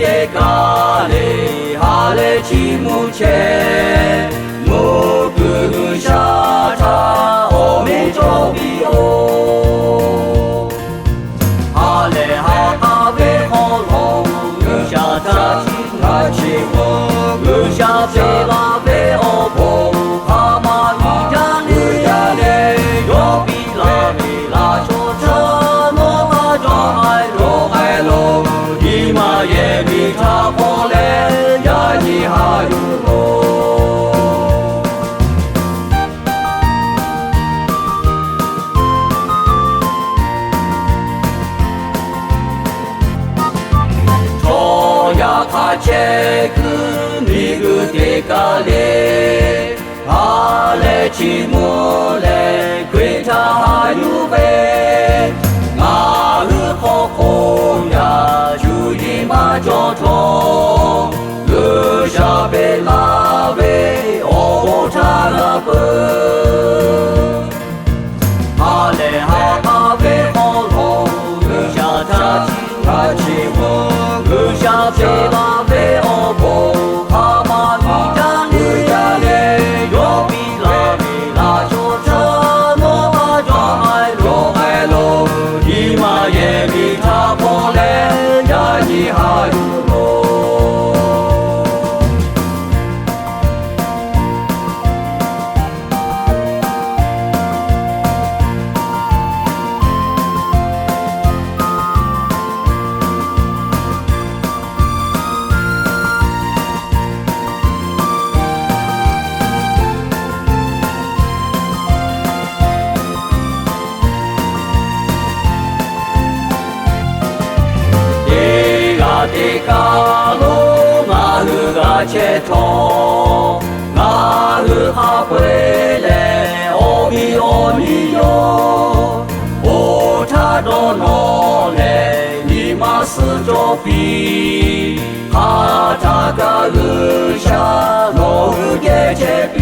te kale hale chi mu che mu gu sha ta o me cho bi o hale ha ha ve ho lo gu sha ta chi mo gu sha pe la ve o bo ha ma ni da ne yo bi la mi la cho cha no ma cho ai lo ma ye mi tha po le ya ni ha yu lo cho ya kha che ku mi gu te ka le ha le chi mo le kwe tha ha yu ve nga hu kho kho ya ma cho cho lu sha be la be o ta la pe ha le ha be o lo lu sha ta chi mo lu sha be la be o bo ha ma ni da ne yo bi la cho cha no ma cho ai lo di ma ye mi tha po le ya ni ha yu lo te ka lo ma hu ga che to ma hu ha pwe le o mi yo o ta do no le ni ma su jo pi ha ta ga lu sha no hu ge che pi